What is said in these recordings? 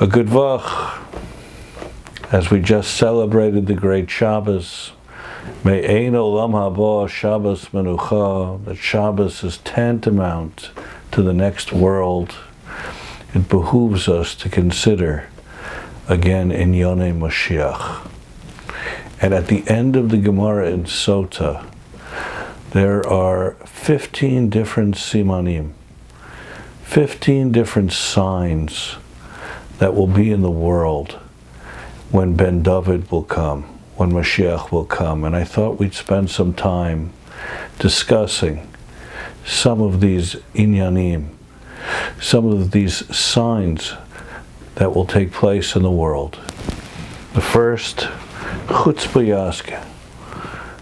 A good vach, as we just celebrated the great Shabbos. Me'ein olam haba Shabbos menucha, that Shabbos is tantamount to the next world. It behooves us to consider again in Yonei Moshiach. And at the end of the Gemara in Sota, there are 15 different simanim, 15 different signs that will be in the world when Ben David will come, when Moshiach will come. And I thought we'd spend some time discussing some of these inyanim, some of these signs that will take place in the world. The first, Hutzpah yaske.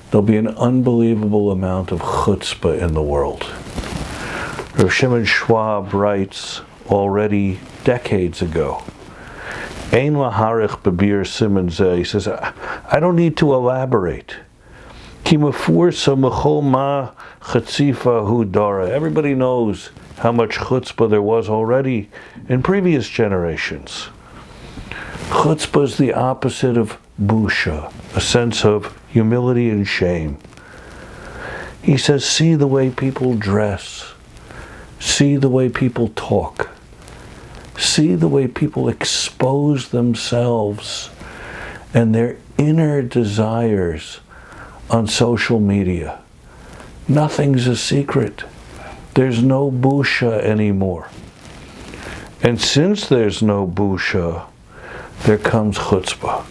There'll be an unbelievable amount of chutzpah in the world. Rav Shimon Schwab writes already decades ago, Ein laharich bebir siman zeh. He says, I don't need to elaborate. Ki mefursa mechol ma chatzifa hu dara. Everybody knows how much chutzpah there was already in previous generations. Chutzpah is the opposite of Busha, a sense of humility and shame. He says, see the way people dress. See the way people talk. See the way people expose themselves and their inner desires on social media. Nothing's a secret. There's no Busha anymore. And since there's no Busha, there comes chutzpah.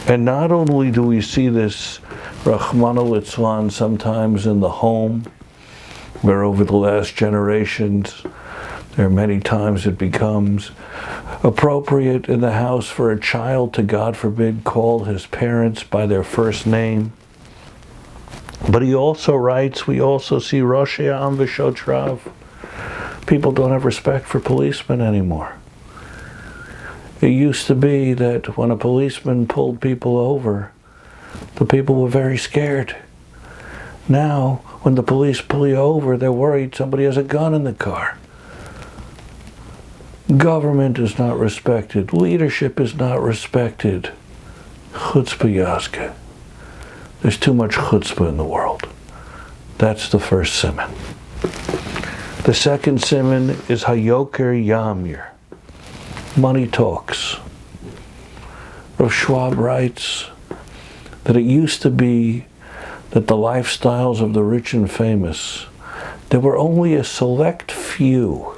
And not only do we see this, Rachmana litzlan, sometimes in the home, where over the last generations, there are many times it becomes appropriate in the house for a child to, God forbid, call his parents by their first name. But he also writes, we also see Rosh Am v'Shotrav. People don't have respect for policemen anymore. It used to be that when a policeman pulled people over, the people were very scared. Now, when the police pull you over, they're worried somebody has a gun in the car. Government is not respected. Leadership is not respected. Chutzpah yaske. There's too much chutzpah in the world. That's the first siman. The second siman is hayoker yamir. Money talks. Rav Schwab writes that it used to be that the lifestyles of the rich and famous, there were only a select few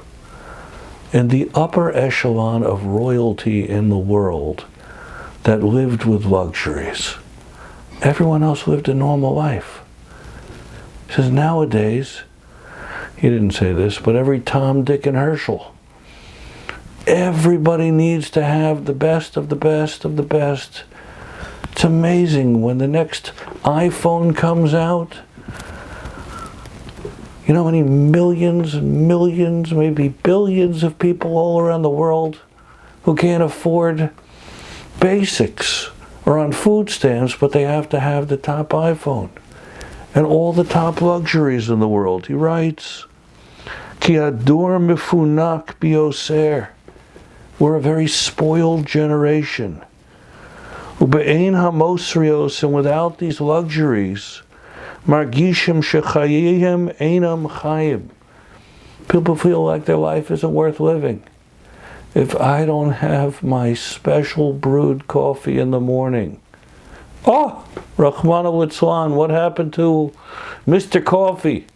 in the upper echelon of royalty in the world that lived with luxuries. Everyone else lived a normal life. He says nowadays, he didn't say this, but every Tom, Dick, and Herschel, everybody needs to have the best of the best of the best. It's amazing when the next iPhone comes out. You know how many millions and millions, maybe billions of people all around the world who can't afford basics or on food stamps, but they have to have the top iPhone and all the top luxuries in the world. He writes, Ki ador mifunak bioser. We're a very spoiled generation. Ube'ein hamosrios, and without these luxuries, margishim shechayim einam chayim. People feel like their life isn't worth living. If I don't have my special brewed coffee in the morning, oh, Rachmana litzlan, what happened to Mr. Coffee?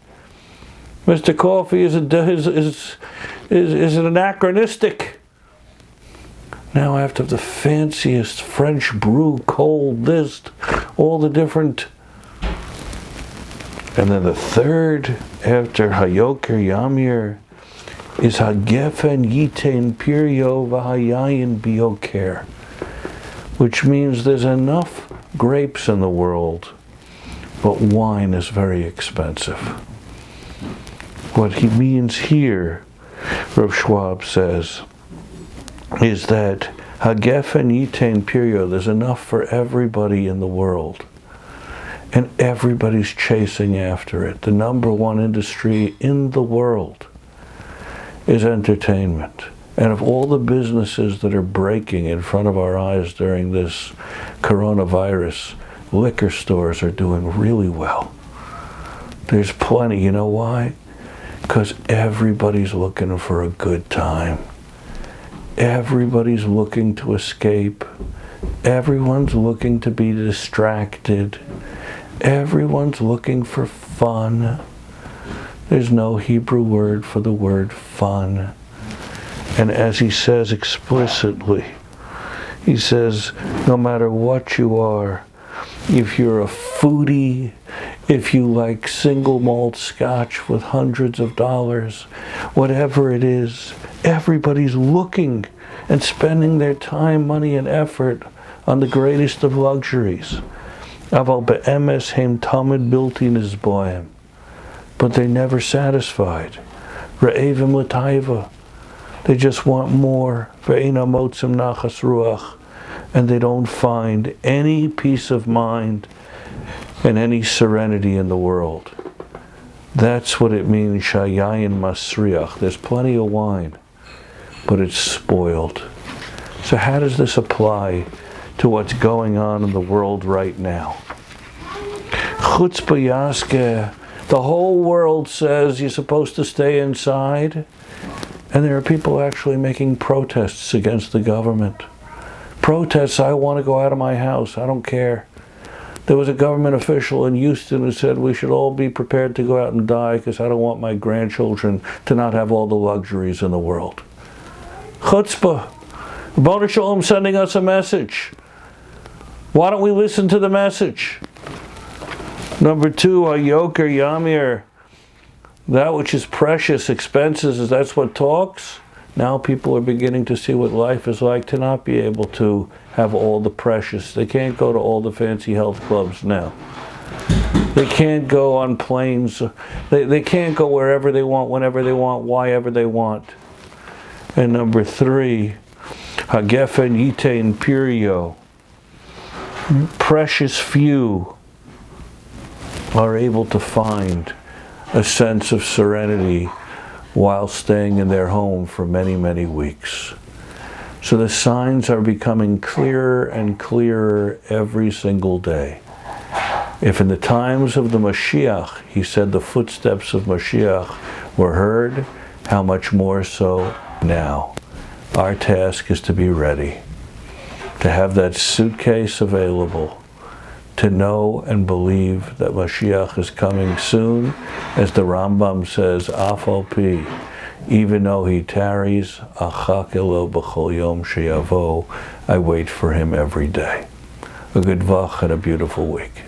Mr. Coffee is anachronistic. Now I have to have the fanciest French brew, cold, this, all the different. And then the third, after Hayoker Yamir, is Hagefen Yitein Pirio V'Hayayin Bioker, which means there's enough grapes in the world, but wine is very expensive. What he means here, Rav Schwab says, is that Hagefen Yitein Pirio, there's enough for everybody in the world. And everybody's chasing after it. The number one industry in the world is entertainment. And of all the businesses that are breaking in front of our eyes during this coronavirus, liquor stores are doing really well. There's plenty. You know why? Because everybody's looking for a good time. Everybody's looking to escape. Everyone's looking to be distracted. Everyone's looking for fun. There's no Hebrew word for the word fun. And as he says explicitly, he says, no matter what you are, if you're a foodie, if you like single malt scotch with hundreds of dollars, whatever it is, everybody's looking and spending their time, money, and effort on the greatest of luxuries. Aval be'emes heim tamid bilti nizboim. But they're never satisfied. Re'evim l'taiva. They just want more. Ve'ena motzim nachas ruach. And they don't find any peace of mind and any serenity in the world. That's what it means, shayayin masriach. There's plenty of wine, but it's spoiled. So how does this apply to what's going on in the world right now? Chutzpah yaskeh. The whole world says you're supposed to stay inside, and there are people actually making protests against the government. Protests, I want to go out of my house, I don't care. There was a government official in Houston who said we should all be prepared to go out and die because I don't want my grandchildren to not have all the luxuries in the world. Chutzpah. Rebbeinu Shalom sending us a message. Why don't we listen to the message? Number 2, Hayoker Yamir. That which is precious, expenses, that's what talks. Now people are beginning to see what life is like to not be able to have all the precious. They can't go to all the fancy health clubs now. They can't go on planes. They can't go wherever they want, whenever they want, whyever they want. And number 3, Hagefen Yitein Pirio. Precious few are able to find a sense of serenity while staying in their home for many, many weeks. So the signs are becoming clearer and clearer every single day. If in the times of the Moshiach, he said the footsteps of Moshiach were heard, how much more so now? Our task is to be ready, to have that suitcase available, to know and believe that Moshiach is coming soon, as the Rambam says, Afal Pi, even though he tarries, Achak elo b'chol yom sheyavo, I wait for him every day. A good vach and a beautiful week.